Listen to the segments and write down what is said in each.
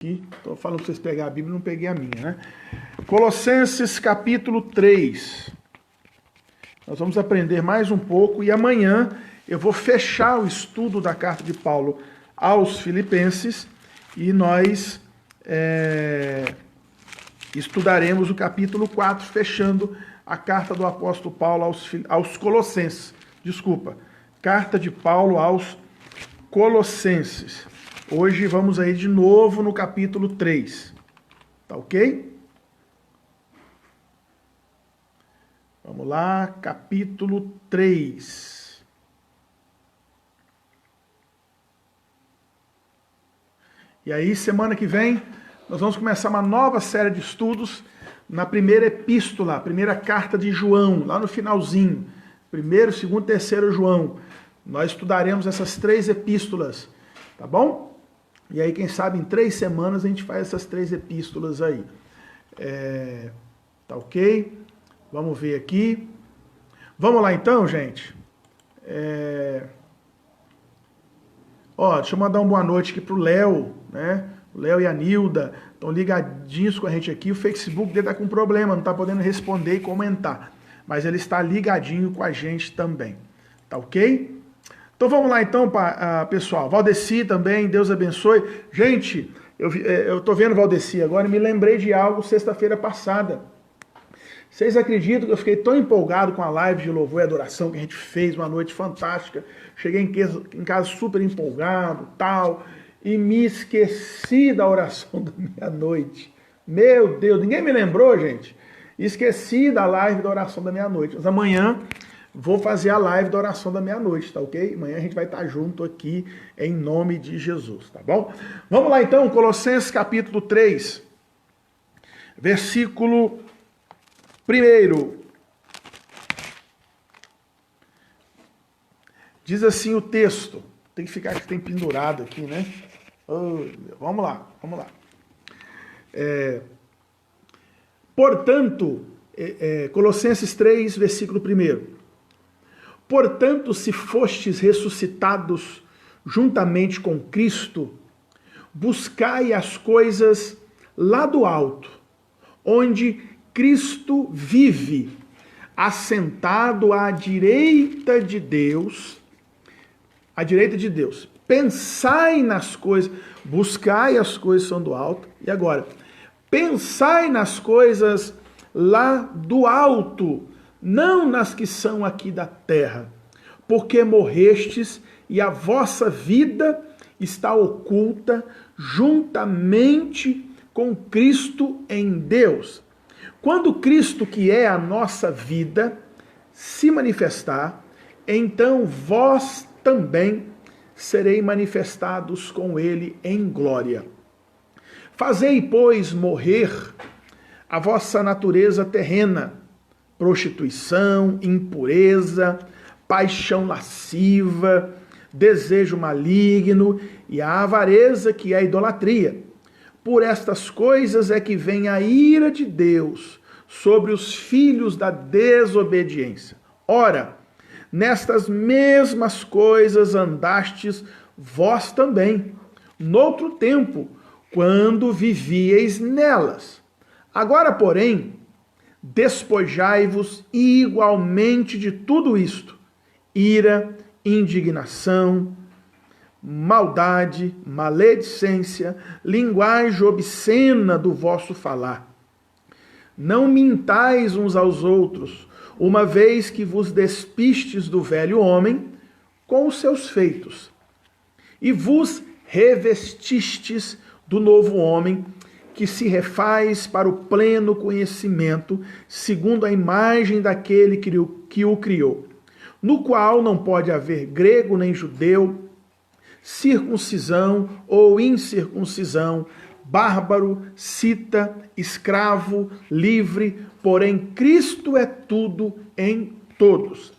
Aqui, estou falando para vocês pegar a Bíblia, não peguei a minha, né? Colossenses capítulo 3. Nós vamos aprender mais um pouco e amanhã eu vou fechar o estudo da carta de Paulo aos Filipenses e nós estudaremos o capítulo 4, fechando a carta do apóstolo Paulo aos Colossenses. Desculpa, carta de Paulo aos Colossenses. Hoje vamos aí de novo no capítulo 3, tá ok? Vamos lá, capítulo 3. E aí, semana que vem, nós vamos começar uma nova série de estudos na primeira epístola, a primeira carta de João, lá no finalzinho. Primeiro, segundo, terceiro João. Nós estudaremos essas 3 epístolas, tá bom? E aí, quem sabe, em 3 semanas a gente faz essas 3 epístolas aí. Tá ok? Vamos ver aqui. Vamos lá então, gente. Deixa eu mandar uma boa noite aqui pro Léo, né? O Léo e a Nilda estão ligadinhos com a gente aqui. O Facebook dele tá com problema, não tá podendo responder e comentar. Mas ele está ligadinho com a gente também. Tá ok? Então vamos lá então, pessoal. Valdeci também, Deus abençoe. Gente, eu tô vendo Valdeci agora e me lembrei de algo sexta-feira passada. Vocês acreditam que eu fiquei tão empolgado com a live de louvor e adoração que a gente fez, uma noite fantástica. Cheguei em casa super empolgado, tal, e me esqueci da oração da meia-noite. Meu Deus, ninguém me lembrou, gente. Esqueci da live da oração da meia-noite. Mas amanhã vou fazer a live da oração da meia-noite, tá ok? Amanhã a gente vai estar junto aqui em nome de Jesus, tá bom? Vamos lá então, Colossenses capítulo 3, versículo 1. Diz assim o texto. Tem que ficar que tem pendurado aqui, né? Vamos lá. Portanto, Colossenses 3, versículo 1. Portanto, se fostes ressuscitados juntamente com Cristo, buscai as coisas lá do alto, onde Cristo vive, assentado à direita de Deus. Pensai nas coisas, buscai as coisas que são do alto. E agora, pensai nas coisas lá do alto, não nas que são aqui da terra, porque morrestes e a vossa vida está oculta juntamente com Cristo em Deus. Quando Cristo, que é a nossa vida, se manifestar, então vós também sereis manifestados com ele em glória. Fazei, pois, morrer a vossa natureza terrena, prostituição, impureza, paixão lasciva, desejo maligno e a avareza, que é a idolatria. Por estas coisas é que vem a ira de Deus sobre os filhos da desobediência. Ora, nestas mesmas coisas andastes vós também, noutro tempo, quando vivieis nelas. Agora, porém, despojai-vos igualmente de tudo isto: ira, indignação, maldade, maledicência, linguagem obscena do vosso falar. Não mintais uns aos outros, uma vez que vos despistes do velho homem com os seus feitos, e vos revestistes do novo homem, que se refaz para o pleno conhecimento, segundo a imagem daquele que o criou, no qual não pode haver grego nem judeu, circuncisão ou incircuncisão, bárbaro, cita, escravo, livre, porém Cristo é tudo em todos.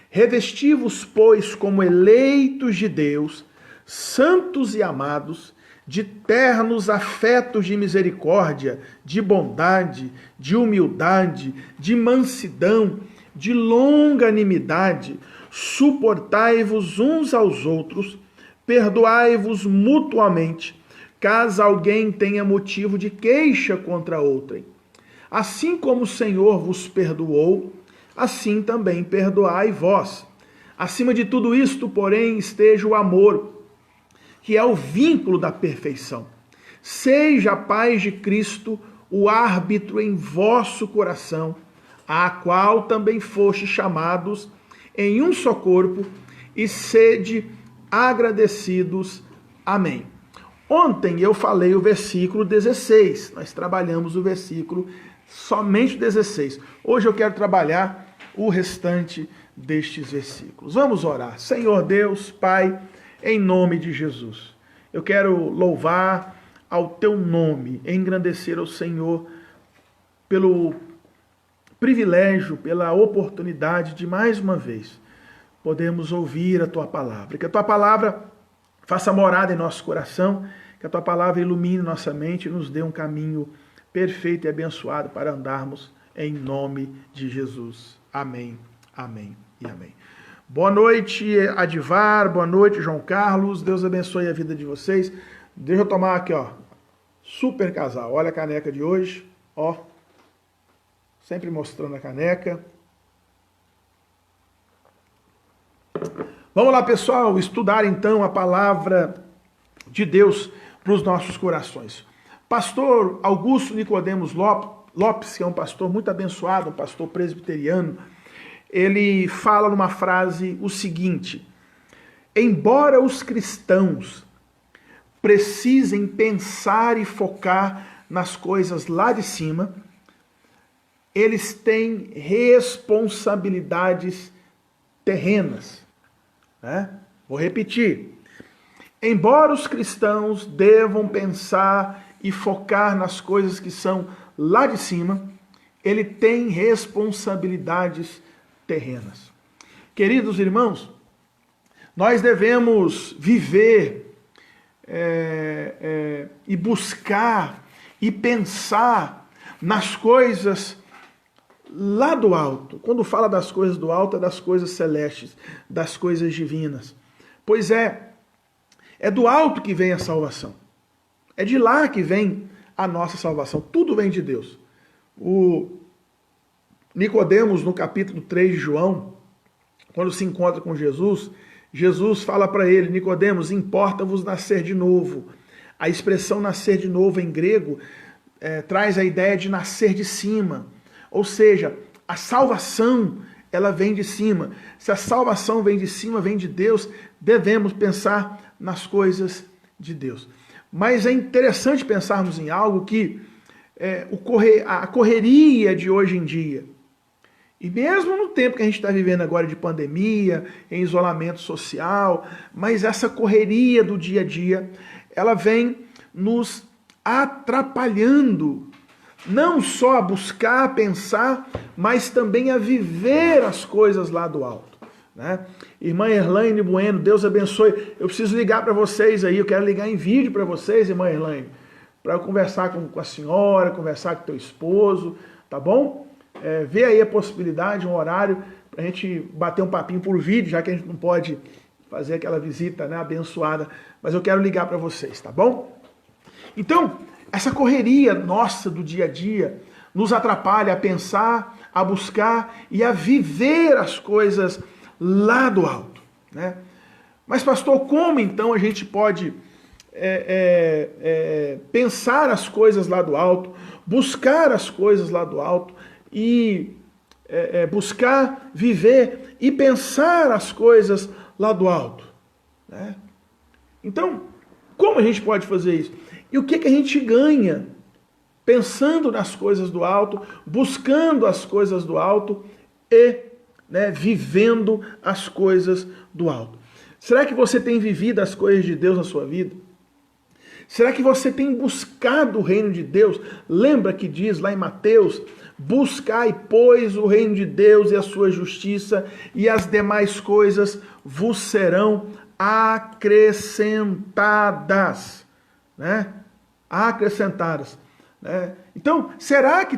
Revesti-vos, pois, como eleitos de Deus, santos e amados, de ternos afetos de misericórdia, de bondade, de humildade, de mansidão, de longanimidade, suportai-vos uns aos outros, perdoai-vos mutuamente, caso alguém tenha motivo de queixa contra outrem. Assim como o Senhor vos perdoou, assim também perdoai vós. Acima de tudo isto, porém, esteja o amor, que é o vínculo da perfeição. Seja a paz de Cristo o árbitro em vosso coração, a qual também fostes chamados em um só corpo, e sede agradecidos. Amém. Ontem eu falei o versículo 16, nós trabalhamos o versículo somente 16. Hoje eu quero trabalhar o restante destes versículos. Vamos orar. Senhor Deus, Pai, em nome de Jesus, eu quero louvar ao teu nome, engrandecer ao Senhor pelo privilégio, pela oportunidade de mais uma vez podermos ouvir a tua palavra. Que a tua palavra faça morada em nosso coração, que a tua palavra ilumine nossa mente e nos dê um caminho perfeito e abençoado para andarmos em nome de Jesus. Amém, amém e amém. Boa noite, Adivar, boa noite, João Carlos, Deus abençoe a vida de vocês. Deixa eu tomar aqui, ó, super casal, olha a caneca de hoje, ó, sempre mostrando a caneca. Vamos lá, pessoal, estudar então a palavra de Deus para os nossos corações. Pastor Augusto Nicodemos Lopes, que é um pastor muito abençoado, um pastor presbiteriano, ele fala numa frase o seguinte: embora os cristãos precisem pensar e focar nas coisas lá de cima, eles têm responsabilidades terrenas. Vou repetir. Embora os cristãos devam pensar e focar nas coisas que são lá de cima, ele tem responsabilidades terrenas. Queridos irmãos, nós devemos viver e buscar e pensar nas coisas lá do alto. Quando fala das coisas do alto, é das coisas celestes, das coisas divinas. Pois é do alto que vem a salvação. É de lá que vem a nossa salvação. Tudo vem de Deus. O Nicodemos, no capítulo 3 de João, quando se encontra com Jesus, Jesus fala para ele: Nicodemos, importa-vos nascer de novo. A expressão nascer de novo em grego traz a ideia de nascer de cima. Ou seja, a salvação, ela vem de cima. Se a salvação vem de cima, vem de Deus, devemos pensar nas coisas de Deus. Mas é interessante pensarmos em algo que a correria de hoje em dia, e mesmo no tempo que a gente está vivendo agora de pandemia, em isolamento social, mas essa correria do dia a dia, ela vem nos atrapalhando, não só a buscar, a pensar, mas também a viver as coisas lá do alto. Né? Irmã Erlaine Bueno, Deus abençoe. Eu preciso ligar para vocês aí, eu quero ligar em vídeo para vocês, irmã Erlaine, para eu conversar com a senhora, conversar com o teu esposo, tá bom? Vê aí a possibilidade, um horário, para a gente bater um papinho por vídeo, já que a gente não pode fazer aquela visita, né, abençoada, mas eu quero ligar para vocês, tá bom? Então, essa correria nossa do dia a dia nos atrapalha a pensar, a buscar e a viver as coisas lá do alto, né? Mas, pastor, como então a gente pode pensar as coisas lá do alto, buscar as coisas lá do alto e buscar, viver e pensar as coisas lá do alto, né? Então, como a gente pode fazer isso? E o que a gente ganha pensando nas coisas do alto, buscando as coisas do alto e vivendo as coisas do alto? Será que você tem vivido as coisas de Deus na sua vida? Será que você tem buscado o reino de Deus? Lembra que diz lá em Mateus: buscai, pois, o reino de Deus e a sua justiça, e as demais coisas vos serão acrescentadas. Né? Acrescentadas. Né? Então, será que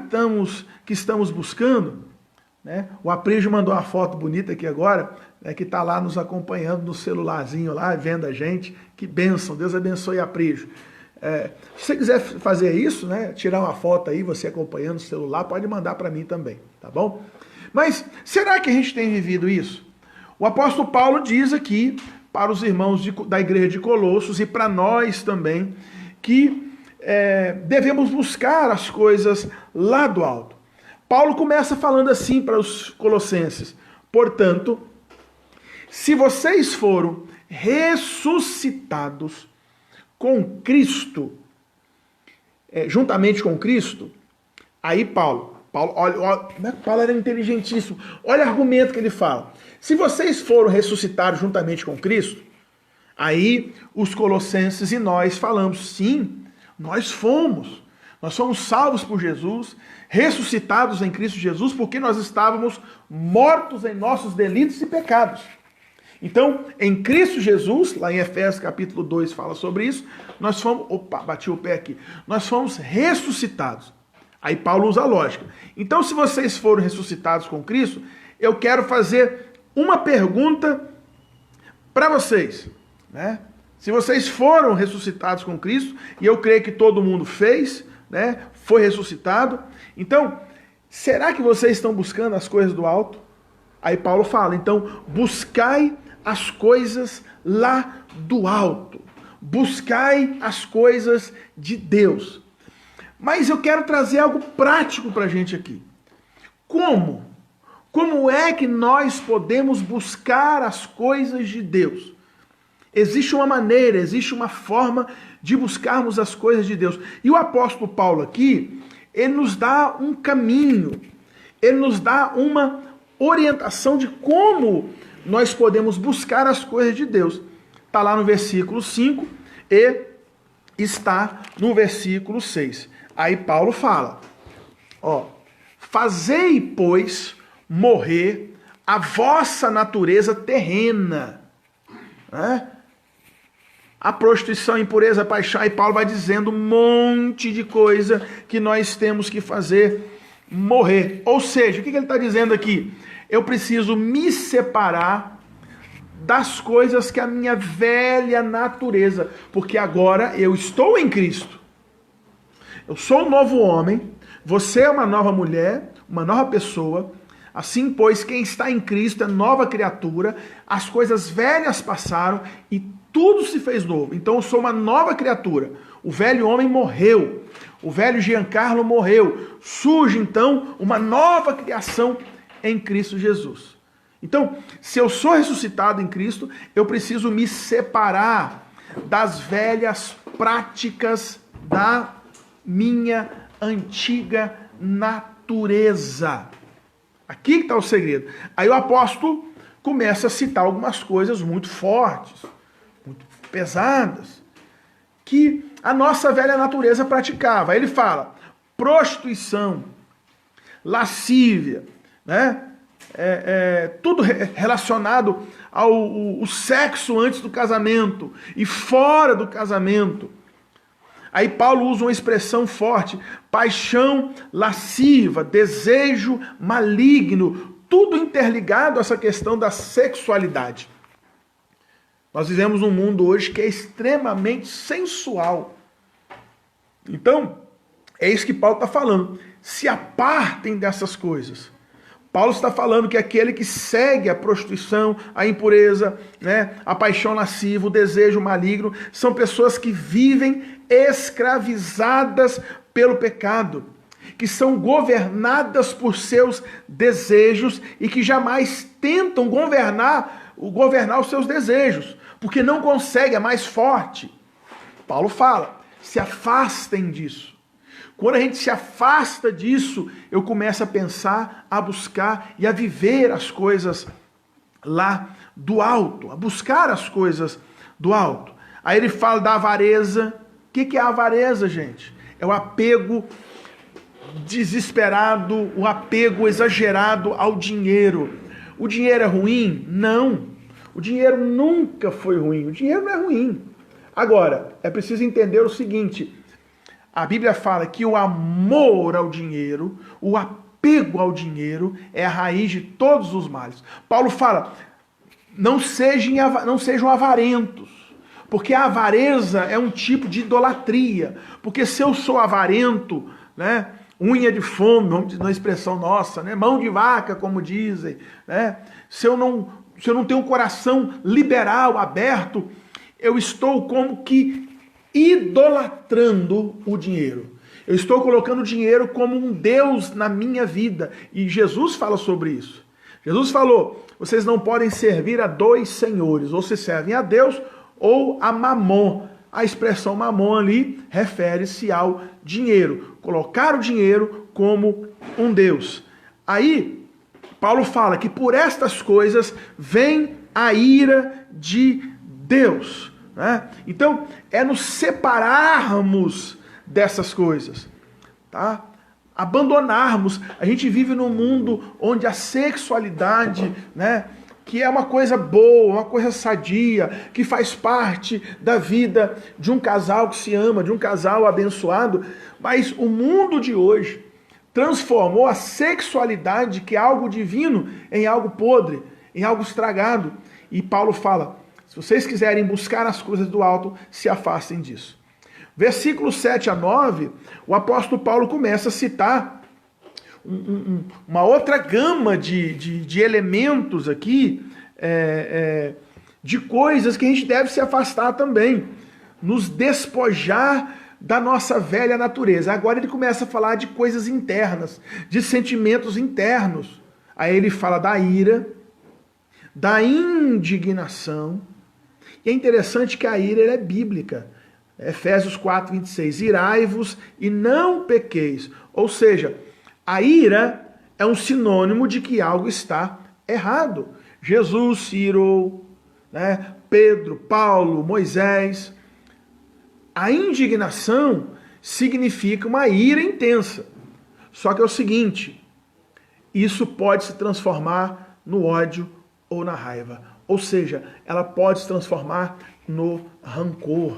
estamos buscando? Né? O Aprígio mandou uma foto bonita aqui agora, né, que está lá nos acompanhando no celularzinho, lá vendo a gente. Que bênção, Deus abençoe a Aprígio. Se você quiser fazer isso, né, tirar uma foto aí, você acompanhando o celular, pode mandar para mim também, tá bom? Mas será que a gente tem vivido isso? O apóstolo Paulo diz aqui para os irmãos da igreja de Colossos e para nós também, que devemos buscar as coisas lá do alto. Paulo começa falando assim para os colossenses: portanto, se vocês foram ressuscitados com Cristo, juntamente com Cristo, aí Paulo, olha, Paulo era inteligentíssimo, olha o argumento que ele fala. Se vocês foram ressuscitados juntamente com Cristo, aí os colossenses e nós falamos, sim, nós fomos salvos por Jesus, ressuscitados em Cristo Jesus, porque nós estávamos mortos em nossos delitos e pecados. Então, em Cristo Jesus, lá em Efésios capítulo 2 fala sobre isso, nós fomos, bati o pé aqui, nós fomos ressuscitados. Aí Paulo usa a lógica. Então, se vocês foram ressuscitados com Cristo, eu quero fazer uma pergunta para vocês, né? Se vocês foram ressuscitados com Cristo, e eu creio que todo mundo fez, né? Foi ressuscitado. Então, será que vocês estão buscando as coisas do alto? Aí Paulo fala, então, buscai as coisas lá do alto. Buscai as coisas de Deus. Mas eu quero trazer algo prático para a gente aqui. Como? Como é que nós podemos buscar as coisas de Deus? Existe uma maneira, existe uma forma de buscarmos as coisas de Deus. E o apóstolo Paulo aqui, ele nos dá um caminho, ele nos dá uma orientação de como nós podemos buscar as coisas de Deus. Está lá no versículo 5 e está no versículo 6. Aí Paulo fala, fazei, pois, morrer a vossa natureza terrena, né? A prostituição, a impureza, a paixão. Aí Paulo vai dizendo um monte de coisa que nós temos que fazer morrer. Ou seja, o que ele está dizendo aqui? Eu preciso me separar das coisas que a minha velha natureza, porque agora eu estou em Cristo. Eu sou um novo homem, você é uma nova mulher, uma nova pessoa. Assim, pois, quem está em Cristo é nova criatura, as coisas velhas passaram e tudo se fez novo. Então eu sou uma nova criatura. O velho homem morreu, o velho Giancarlo morreu. Surge então uma nova criação em Cristo Jesus. Então, se eu sou ressuscitado em Cristo, eu preciso me separar das velhas práticas da minha antiga natureza. Aqui que está o segredo. Aí o apóstolo começa a citar algumas coisas muito fortes, muito pesadas, que a nossa velha natureza praticava. Aí ele fala, prostituição, lascívia, né? Tudo relacionado ao sexo antes do casamento e fora do casamento. Aí Paulo usa uma expressão forte, paixão lasciva, desejo maligno, tudo interligado a essa questão da sexualidade. Nós vivemos num mundo hoje que é extremamente sensual. Então, é isso que Paulo está falando. Se apartem dessas coisas. Paulo está falando que aquele que segue a prostituição, a impureza, né, a paixão lasciva, o desejo maligno, são pessoas que vivem escravizadas pelo pecado, que são governadas por seus desejos e que jamais tentam governar os seus desejos, porque não conseguem, é mais forte. Paulo fala, se afastem disso. Quando a gente se afasta disso, eu começo a pensar, a buscar e a viver as coisas lá do alto, a buscar as coisas do alto. Aí ele fala da avareza. O que é a avareza, gente? É o apego desesperado, o apego exagerado ao dinheiro. O dinheiro é ruim? Não. O dinheiro nunca foi ruim. O dinheiro não é ruim. Agora, é preciso entender o seguinte: a Bíblia fala que o amor ao dinheiro, o apego ao dinheiro é a raiz de todos os males. Paulo fala, não sejam avarentos. Porque a avareza é um tipo de idolatria. Porque se eu sou avarento, né, unha de fome, vamos dizer na expressão nossa, né, mão de vaca, como dizem, né, se eu não tenho um coração liberal, aberto, eu estou como que idolatrando o dinheiro. Eu estou colocando o dinheiro como um Deus na minha vida. E Jesus fala sobre isso. Jesus falou, vocês não podem servir a dois senhores, ou se servem a Deus ou a Mamon. A expressão Mamon ali refere-se ao dinheiro. Colocar o dinheiro como um Deus. Aí, Paulo fala que por estas coisas vem a ira de Deus. Né? Então, é nos separarmos dessas coisas. Tá? Abandonarmos. A gente vive num mundo onde a sexualidade, né, que é uma coisa boa, uma coisa sadia, que faz parte da vida de um casal que se ama, de um casal abençoado, mas o mundo de hoje transformou a sexualidade, que é algo divino, em algo podre, em algo estragado. E Paulo fala, se vocês quiserem buscar as coisas do alto, se afastem disso. Versículos 7 a 9, o apóstolo Paulo começa a citar uma outra gama de elementos aqui, de coisas que a gente deve se afastar também, nos despojar da nossa velha natureza. Agora ele começa a falar de coisas internas, de sentimentos internos. Aí ele fala da ira, da indignação, e é interessante que a ira é bíblica. Efésios 4, 26, irai-vos e não pequeis. Ou seja, a ira é um sinônimo de que algo está errado. Jesus se irou, né? Pedro, Paulo, Moisés. A indignação significa uma ira intensa. Só que é o seguinte, isso pode se transformar no ódio ou na raiva. Ou seja, ela pode se transformar no rancor.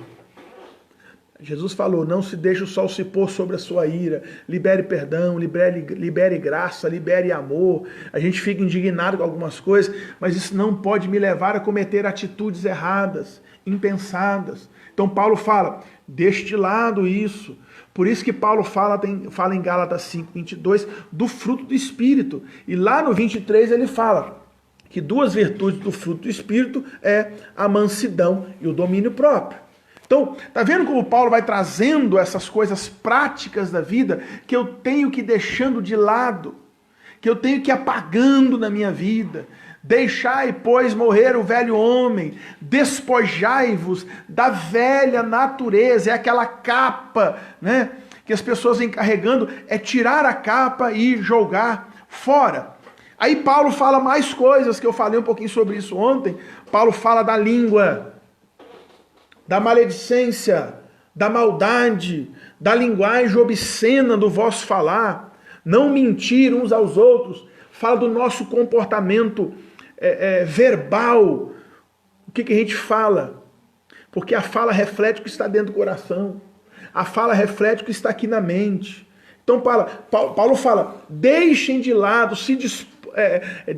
Jesus falou, não se deixe o sol se pôr sobre a sua ira, libere perdão, libere graça, libere amor. A gente fica indignado com algumas coisas, mas isso não pode me levar a cometer atitudes erradas, impensadas. Então Paulo fala, deixe de lado isso. Por isso que Paulo fala em Gálatas 5, 22, do fruto do Espírito. E lá no 23 ele fala que duas virtudes do fruto do Espírito é a mansidão e o domínio próprio. Então, tá vendo como Paulo vai trazendo essas coisas práticas da vida que eu tenho que ir deixando de lado, que eu tenho que ir apagando na minha vida. Deixai, pois, morrer o velho homem, despojai-vos da velha natureza, é aquela capa, né, que as pessoas vêm carregando, é tirar a capa e jogar fora. Aí Paulo fala mais coisas, que eu falei um pouquinho sobre isso ontem. Paulo fala da língua, da maledicência, da maldade, da linguagem obscena do vosso falar, não mentir uns aos outros, fala do nosso comportamento verbal, o que a gente fala, porque a fala reflete o que está dentro do coração, a fala reflete o que está aqui na mente. Então Paulo fala, deixem de lado, se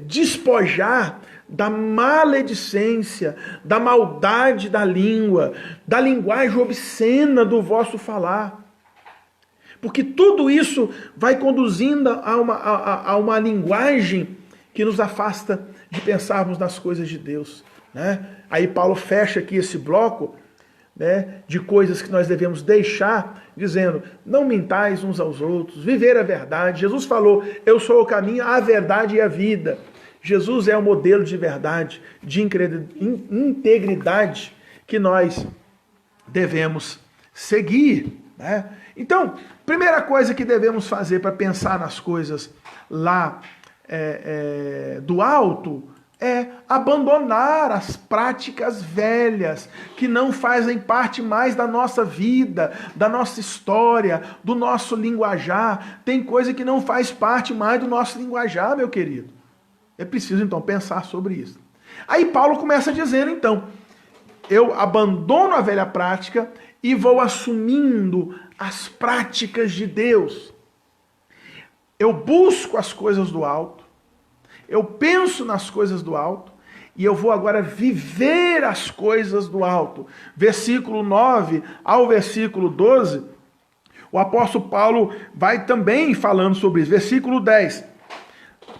despojar da maledicência, da maldade da língua, da linguagem obscena do vosso falar. Porque tudo isso vai conduzindo a uma linguagem que nos afasta de pensarmos nas coisas de Deus. Né? Aí Paulo fecha aqui esse bloco, né, de coisas que nós devemos deixar, dizendo, não mintais uns aos outros, viver a verdade. Jesus falou, eu sou o caminho, a verdade e a vida. Jesus é o modelo de verdade, de integridade que nós devemos seguir. Né? Então, primeira coisa que devemos fazer para pensar nas coisas lá do alto é abandonar as práticas velhas que não fazem parte mais da nossa vida, da nossa história, do nosso linguajar. Tem coisa que não faz parte mais do nosso linguajar, meu querido. É preciso, então, pensar sobre isso. Aí Paulo começa dizendo, então, eu abandono a velha prática e vou assumindo as práticas de Deus. Eu busco as coisas do alto, eu penso nas coisas do alto e eu vou agora viver as coisas do alto. Versículo 9 ao versículo 12, o apóstolo Paulo vai também falando sobre isso. Versículo 10,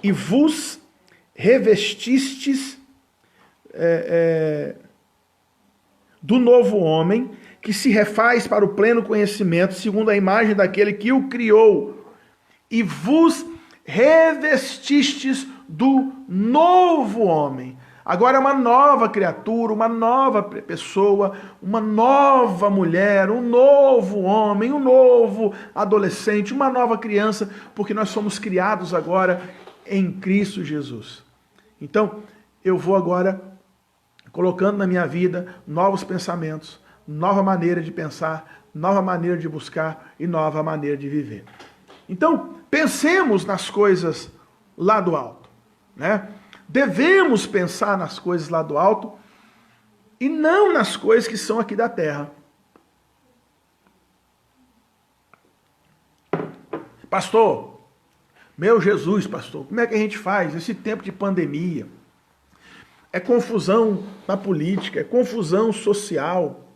e vos revestistes do novo homem, que se refaz para o pleno conhecimento, segundo a imagem daquele que o criou, e vos revestistes do novo homem. Agora é uma nova criatura, uma nova pessoa, uma nova mulher, um novo homem, um novo adolescente, uma nova criança, porque nós somos criados agora em Cristo Jesus. Então, eu vou agora colocando na minha vida novos pensamentos, nova maneira de pensar, nova maneira de buscar e nova maneira de viver. Então, pensemos nas coisas lá do alto, né? Devemos pensar nas coisas lá do alto e não nas coisas que são aqui da terra. Pastor, meu Jesus, pastor, como é que a gente faz esse tempo de pandemia? É confusão na política, é confusão social,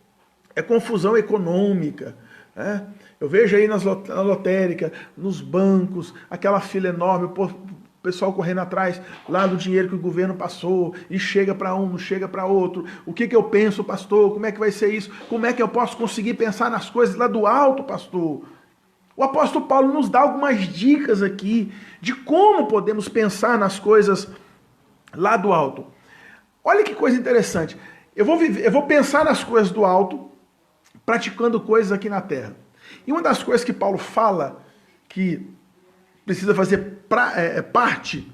é confusão econômica, né? Eu vejo aí na lotérica, nos bancos, aquela fila enorme, o pessoal correndo atrás lá do dinheiro que o governo passou, e chega para um, não chega para outro. O que eu penso, pastor? Como é que vai ser isso? Como é que eu posso conseguir pensar nas coisas lá do alto, pastor? O apóstolo Paulo nos dá algumas dicas aqui de como podemos pensar nas coisas lá do alto. Olha que coisa interessante. Eu vou pensar nas coisas do alto, praticando coisas aqui na terra. E uma das coisas que Paulo fala que precisa fazer parte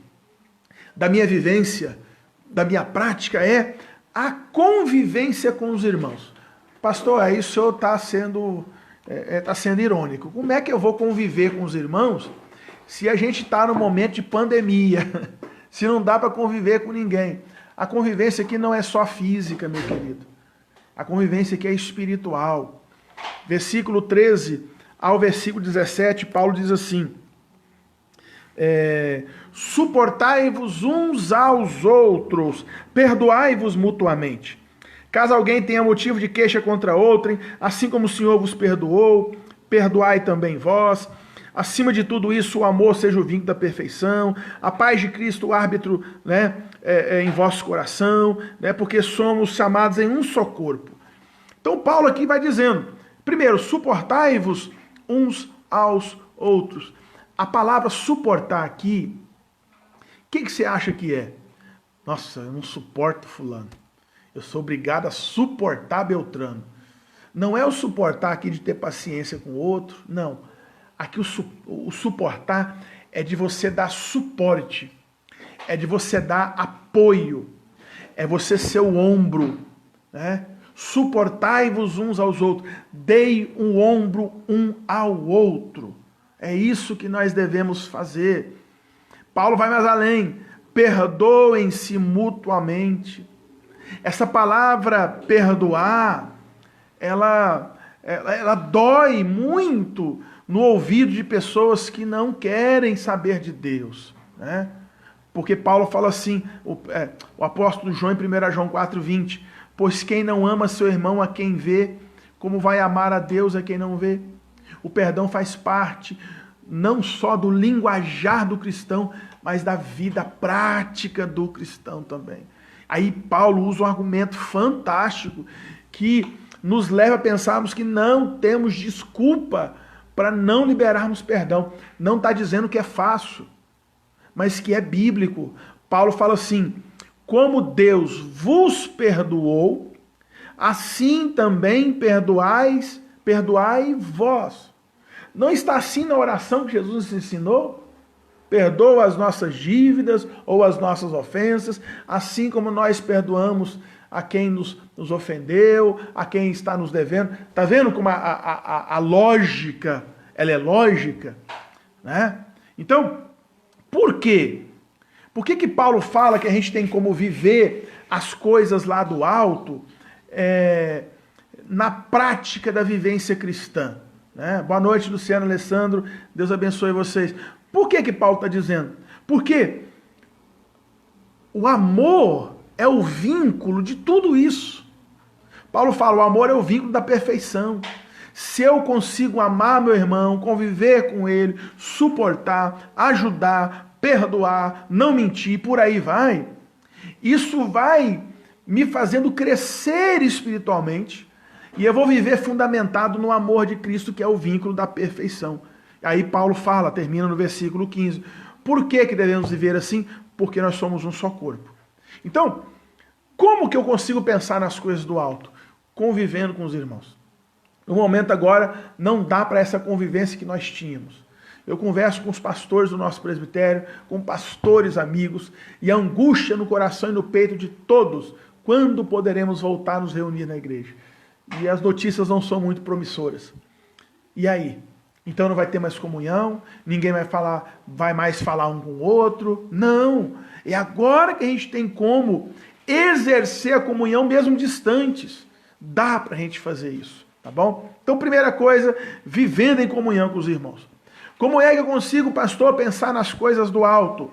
da minha vivência, da minha prática, é a convivência com os irmãos. Pastor, aí o senhor está sendo irônico. Como é que eu vou conviver com os irmãos se a gente está no momento de pandemia? Se não dá para conviver com ninguém? A convivência aqui não é só física, meu querido. A convivência aqui é espiritual. Versículo 13 ao versículo 17, Paulo diz assim: suportai-vos uns aos outros, perdoai-vos mutuamente. Caso alguém tenha motivo de queixa contra outrem, assim como o Senhor vos perdoou, perdoai também vós. Acima de tudo isso, o amor seja o vínculo da perfeição, a paz de Cristo, o árbitro, né, em vosso coração, né, porque somos chamados em um só corpo. Então Paulo aqui vai dizendo, primeiro, suportai-vos uns aos outros. A palavra suportar aqui, o que você acha que é? Nossa, eu não suporto fulano. Eu sou obrigado a suportar Beltrano. Não é o suportar aqui de ter paciência com o outro, não. Aqui o suportar é de você dar suporte, é de você dar apoio, é você ser o ombro, né? Suportai-vos uns aos outros, dei um ombro um ao outro. É isso que nós devemos fazer. Paulo vai mais além, perdoem-se mutuamente. Essa palavra perdoar, ela dói muito no ouvido de pessoas que não querem saber de Deus, né? Porque Paulo fala assim, o apóstolo João em 1 João 4,20, pois quem não ama seu irmão a quem vê, como vai amar a Deus a quem não vê? O perdão faz parte não só do linguajar do cristão, mas da vida prática do cristão também. Aí Paulo usa um argumento fantástico que nos leva a pensarmos que não temos desculpa para não liberarmos perdão. Não está dizendo que é fácil, mas que é bíblico. Paulo fala assim, como Deus vos perdoou, assim também perdoai vós. Não está assim na oração que Jesus nos ensinou? Perdoa as nossas dívidas ou as nossas ofensas, assim como nós perdoamos a quem nos ofendeu, a quem está nos devendo. Está vendo como a lógica, ela é lógica? Né? Então, por quê? Por que Paulo fala que a gente tem como viver as coisas lá do alto na prática da vivência cristã? Né? Boa noite, Luciano, Alessandro, Deus abençoe vocês. Por que Paulo está dizendo? Porque o amor é o vínculo de tudo isso. Paulo fala, o amor é o vínculo da perfeição. Se eu consigo amar meu irmão, conviver com ele, suportar, ajudar, perdoar, não mentir, por aí vai, isso vai me fazendo crescer espiritualmente e eu vou viver fundamentado no amor de Cristo, que é o vínculo da perfeição. Aí Paulo fala, termina no versículo 15, por que devemos viver assim? Porque nós somos um só corpo. Então, como que eu consigo pensar nas coisas do alto? Convivendo com os irmãos. No momento agora, não dá para essa convivência que nós tínhamos. Eu converso com os pastores do nosso presbitério, com pastores amigos, e a angústia no coração e no peito de todos, quando poderemos voltar a nos reunir na igreja. E as notícias não são muito promissoras. E aí? Então não vai ter mais comunhão, ninguém vai mais falar um com o outro. Não! É agora que a gente tem como exercer a comunhão mesmo distantes. Dá para a gente fazer isso. Tá bom? Então, primeira coisa, vivendo em comunhão com os irmãos. Como é que eu consigo, pastor, pensar nas coisas do alto?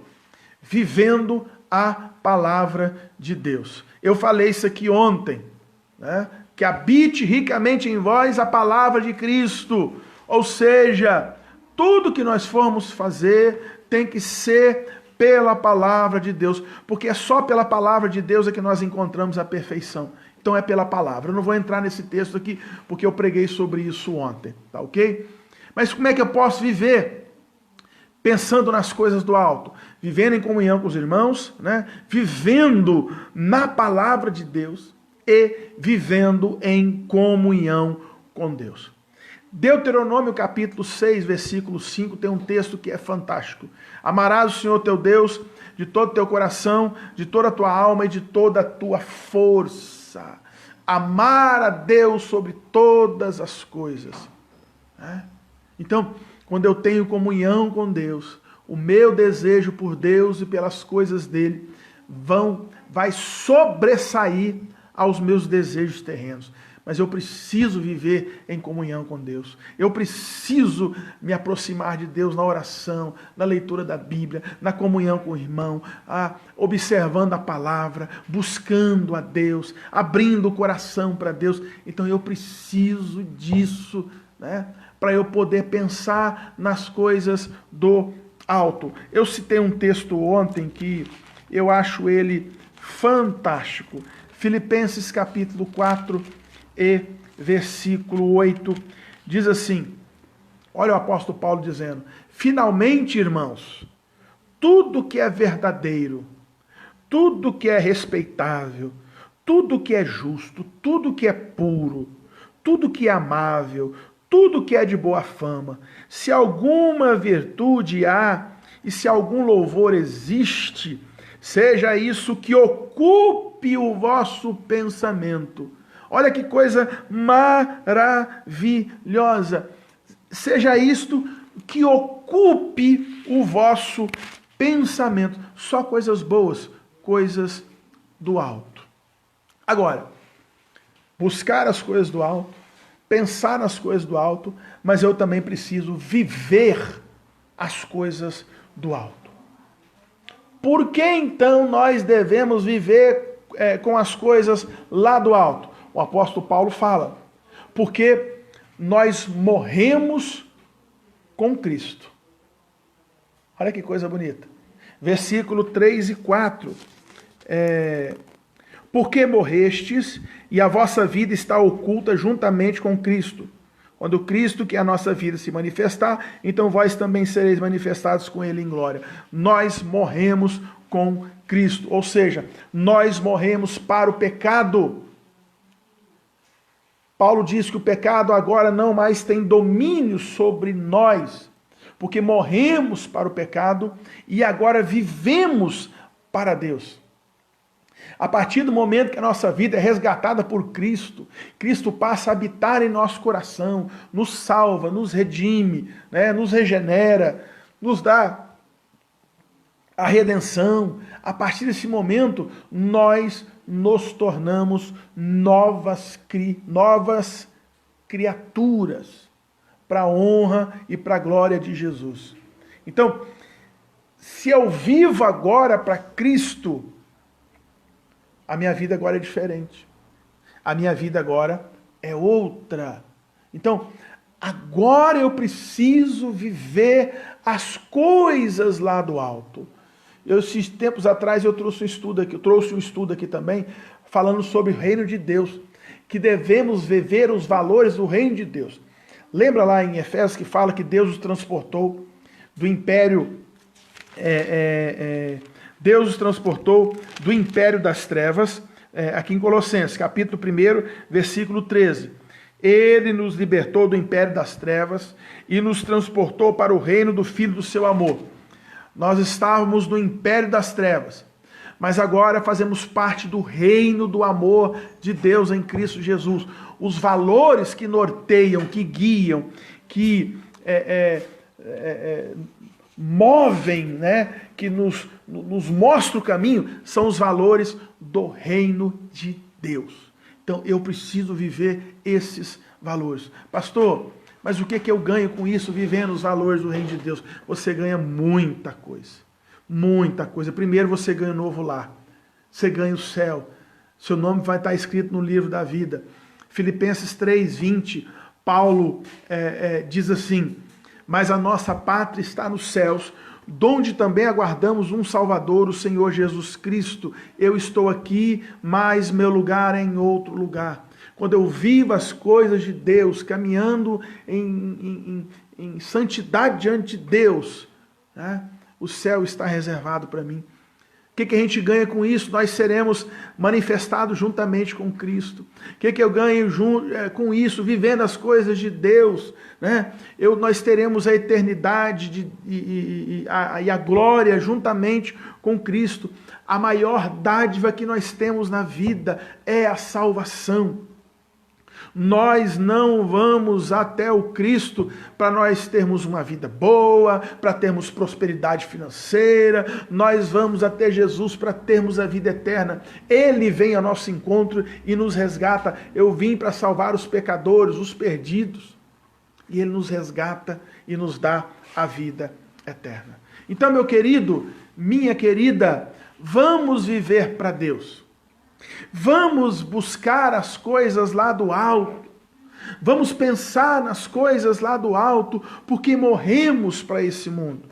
Vivendo a palavra de Deus. Eu falei isso aqui ontem, né? Que habite ricamente em vós a palavra de Cristo. Ou seja, tudo que nós formos fazer tem que ser pela palavra de Deus, porque é só pela palavra de Deus é que nós encontramos a perfeição. Então é pela palavra. Eu não vou entrar nesse texto aqui, porque eu preguei sobre isso ontem, tá ok? Mas como é que eu posso viver? Pensando nas coisas do alto, vivendo em comunhão com os irmãos, né? Vivendo na palavra de Deus e vivendo em comunhão com Deus. Deuteronômio capítulo 6, versículo 5, tem um texto que é fantástico. Amarás o Senhor teu Deus de todo o teu coração, de toda a tua alma e de toda a tua força. Amar a Deus sobre todas as coisas. Então, quando eu tenho comunhão com Deus, o meu desejo por Deus e pelas coisas dele vai sobressair aos meus desejos terrenos. Mas eu preciso viver em comunhão com Deus. Eu preciso me aproximar de Deus na oração, na leitura da Bíblia, na comunhão com o irmão, observando a palavra, buscando a Deus, abrindo o coração para Deus. Então eu preciso disso, né, para eu poder pensar nas coisas do alto. Eu citei um texto ontem que eu acho ele fantástico. Filipenses capítulo 4, e versículo 8, diz assim, olha o apóstolo Paulo dizendo, finalmente, irmãos, tudo que é verdadeiro, tudo que é respeitável, tudo que é justo, tudo que é puro, tudo que é amável, tudo que é de boa fama, se alguma virtude há e se algum louvor existe, seja isso que ocupe o vosso pensamento. Olha que coisa maravilhosa. Seja isto que ocupe o vosso pensamento. Só coisas boas, coisas do alto. Agora, buscar as coisas do alto, pensar nas coisas do alto, mas eu também preciso viver as coisas do alto. Por que então nós devemos viver com as coisas lá do alto? O apóstolo Paulo fala, porque nós morremos com Cristo. Olha que coisa bonita. Versículo 3 e 4. Porque morrestes e a vossa vida está oculta juntamente com Cristo. Quando Cristo, que é a nossa vida, se manifestar, então vós também sereis manifestados com Ele em glória. Nós morremos com Cristo, ou seja, nós morremos para o pecado. Paulo diz que o pecado agora não mais tem domínio sobre nós, porque morremos para o pecado e agora vivemos para Deus. A partir do momento que a nossa vida é resgatada por Cristo, Cristo passa a habitar em nosso coração, nos salva, nos redime, né, nos regenera, nos dá a redenção. A partir desse momento, nós nos tornamos novas criaturas para a honra e para a glória de Jesus. Então, se eu vivo agora para Cristo, a minha vida agora é diferente. A minha vida agora é outra. Então, agora eu preciso viver as coisas lá do alto. Esses tempos atrás eu trouxe um estudo aqui também, falando sobre o reino de Deus, que devemos viver os valores do reino de Deus. Lembra lá em Efésios que fala que Deus os transportou do império, Deus os transportou do império das trevas, aqui em Colossenses, capítulo 1, versículo 13. Ele nos libertou do império das trevas e nos transportou para o reino do Filho do seu amor. Nós estávamos no império das trevas, mas agora fazemos parte do reino do amor de Deus em Cristo Jesus. Os valores que norteiam, que guiam, que movem, né, que nos mostram o caminho, são os valores do reino de Deus. Então eu preciso viver esses valores. Pastor, mas o que eu ganho com isso, vivendo os valores do reino de Deus? Você ganha muita coisa. Muita coisa. Primeiro você ganha um novo lar. Você ganha o céu. Seu nome vai estar escrito no livro da vida. Filipenses 3:20, Paulo diz assim: mas a nossa pátria está nos céus, donde também aguardamos um Salvador, o Senhor Jesus Cristo. Eu estou aqui, mas meu lugar é em outro lugar. Quando eu vivo as coisas de Deus, caminhando em santidade diante de Deus, né, o céu está reservado para mim. O que a gente ganha com isso? Nós seremos manifestados juntamente com Cristo. O que eu ganho com isso? Vivendo as coisas de Deus, né? Nós teremos a eternidade e a glória juntamente com Cristo. A maior dádiva que nós temos na vida é a salvação. Nós não vamos até o Cristo para nós termos uma vida boa, para termos prosperidade financeira. Nós vamos até Jesus para termos a vida eterna. Ele vem ao nosso encontro e nos resgata. Eu vim para salvar os pecadores, os perdidos. E Ele nos resgata e nos dá a vida eterna. Então, meu querido, minha querida, vamos viver para Deus. Vamos buscar as coisas lá do alto. Vamos pensar nas coisas lá do alto, porque morremos para esse mundo.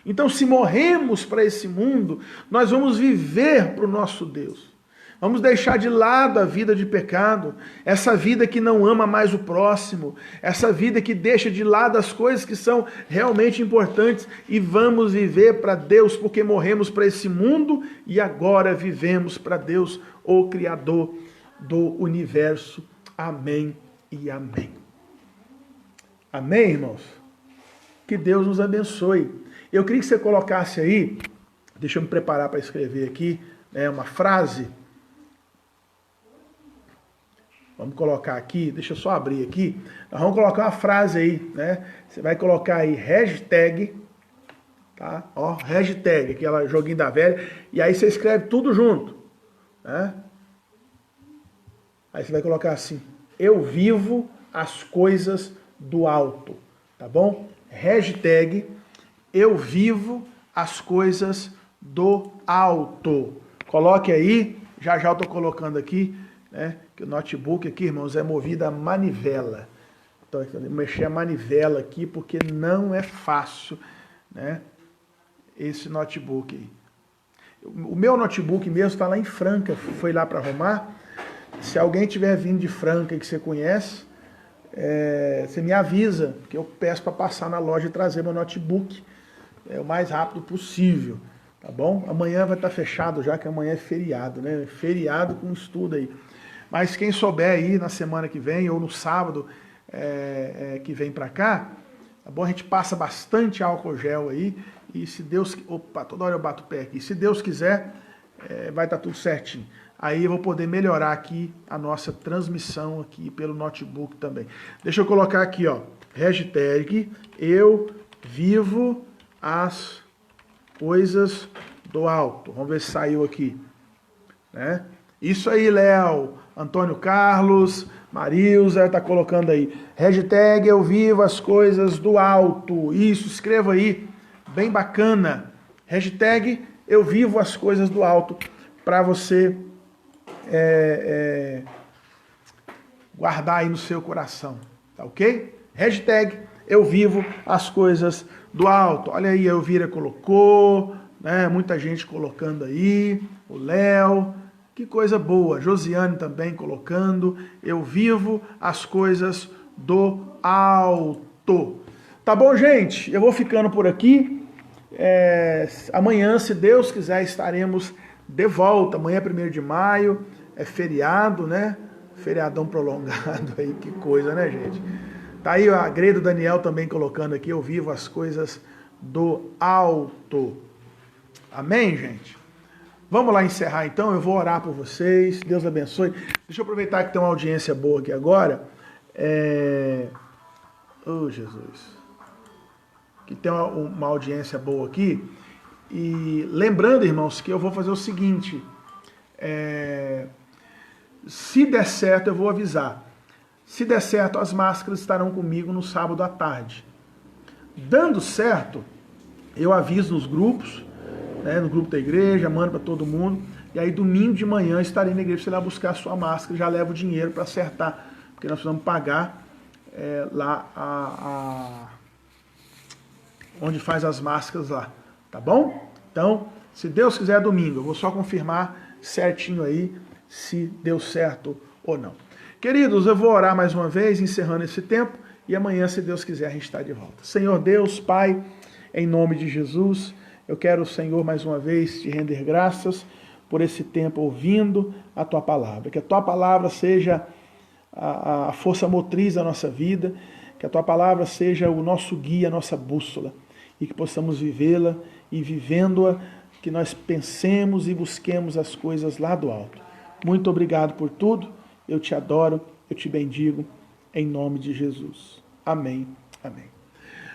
Então, se morremos para esse mundo, nós vamos viver para o nosso Deus. Vamos deixar de lado a vida de pecado, essa vida que não ama mais o próximo, essa vida que deixa de lado as coisas que são realmente importantes, e vamos viver para Deus, porque morremos para esse mundo e agora vivemos para Deus, o Criador do universo. Amém e amém. Amém, irmãos? Que Deus nos abençoe. Eu queria que você colocasse aí, deixa eu me preparar para escrever aqui, uma frase. Vamos colocar aqui, deixa eu só abrir aqui. Nós vamos colocar uma frase aí, né? Você vai colocar aí hashtag, tá? Ó, hashtag, aquela joguinho da velha. E aí você escreve tudo junto, né? Aí você vai colocar assim: eu vivo as coisas do alto, tá bom? Hashtag, eu vivo as coisas do alto. Coloque aí, já eu tô colocando aqui, né? Que o notebook aqui, irmãos, é movido a manivela. Então, eu vou mexer a manivela aqui, porque não é fácil, né? Esse notebook aí. O meu notebook mesmo está lá em Franca, foi lá para arrumar. Se alguém tiver vindo de Franca e que você conhece, você me avisa, que eu peço para passar na loja e trazer meu notebook o mais rápido possível, tá bom? Amanhã vai estar fechado já, que amanhã é feriado, né? Feriado com estudo aí. Mas quem souber aí na semana que vem, ou no sábado que vem para cá, tá bom? A gente passa bastante álcool gel aí, e se Deus... Opa, toda hora eu bato o pé aqui. Se Deus quiser, vai estar tudo certinho. Aí eu vou poder melhorar aqui a nossa transmissão aqui pelo notebook também. Deixa eu colocar aqui, ó, hashtag eu vivo as coisas do alto. Vamos ver se saiu aqui, né? Isso aí, Léo, Antônio Carlos, Marilza, tá colocando aí. Hashtag eu vivo as coisas do alto. Isso, escreva aí, bem bacana. Hashtag eu vivo as coisas do alto, para você guardar aí no seu coração, tá ok? Hashtag eu vivo as coisas do alto. Olha aí, a Elvira colocou, né? Muita gente colocando aí, o Léo, que coisa boa. Josiane também colocando, eu vivo as coisas do alto. Tá bom, gente? Eu vou ficando por aqui. Amanhã, se Deus quiser, estaremos de volta. Amanhã é 1º de maio, é feriado, né? Feriadão prolongado aí, que coisa, né, gente? Tá aí a Gredo Daniel também colocando aqui, eu vivo as coisas do alto. Amém, gente? Vamos lá encerrar então, eu vou orar por vocês, Deus abençoe. Deixa eu aproveitar que tem uma audiência boa aqui agora. Oh, Jesus. Que tem uma audiência boa aqui. E lembrando, irmãos, que eu vou fazer o seguinte. Se der certo, eu vou avisar. Se der certo, as máscaras estarão comigo no sábado à tarde. Dando certo, eu aviso nos grupos, né, no grupo da igreja, mando para todo mundo. E aí, domingo de manhã, estarei na igreja, você vai buscar a sua máscara, já leva o dinheiro para acertar. Porque nós precisamos pagar lá onde faz as máscaras lá. Tá bom? Então, se Deus quiser, domingo. Eu vou só confirmar certinho aí se deu certo ou não. Queridos, eu vou orar mais uma vez, encerrando esse tempo, e amanhã, se Deus quiser, a gente está de volta. Senhor Deus, Pai, em nome de Jesus, eu quero, Senhor, mais uma vez te render graças por esse tempo ouvindo a Tua palavra. Que a Tua palavra seja a força motriz da nossa vida, que a Tua palavra seja o nosso guia, a nossa bússola, e que possamos vivê-la e vivendo-a, que nós pensemos e busquemos as coisas lá do alto. Muito obrigado por tudo. Eu te adoro, eu te bendigo, em nome de Jesus. Amém, amém.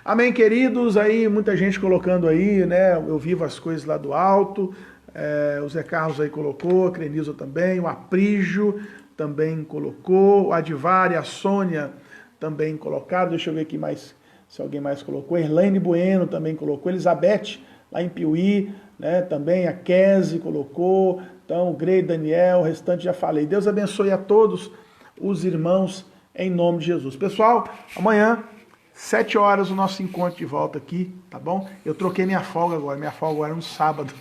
Amém, queridos. Aí, muita gente colocando aí, né? Eu vivo as coisas lá do alto. O Zé Carlos aí colocou, a Crenilza também, o Aprígio também colocou, o Adivar e a Sônia também colocaram. Deixa eu ver aqui mais, se alguém mais colocou. A Erlaine Bueno também colocou, Elizabeth, lá em Piuí, né? Também a Kese colocou. Então, o Grey, Daniel, o restante já falei. Deus abençoe a todos os irmãos, em nome de Jesus. Pessoal, amanhã, 7 horas, o nosso encontro de volta aqui, tá bom? Eu troquei minha folga agora. Minha folga agora é no sábado.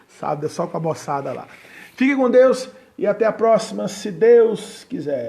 Sábado é só com a moçada lá. Fique com Deus e até a próxima, se Deus quiser.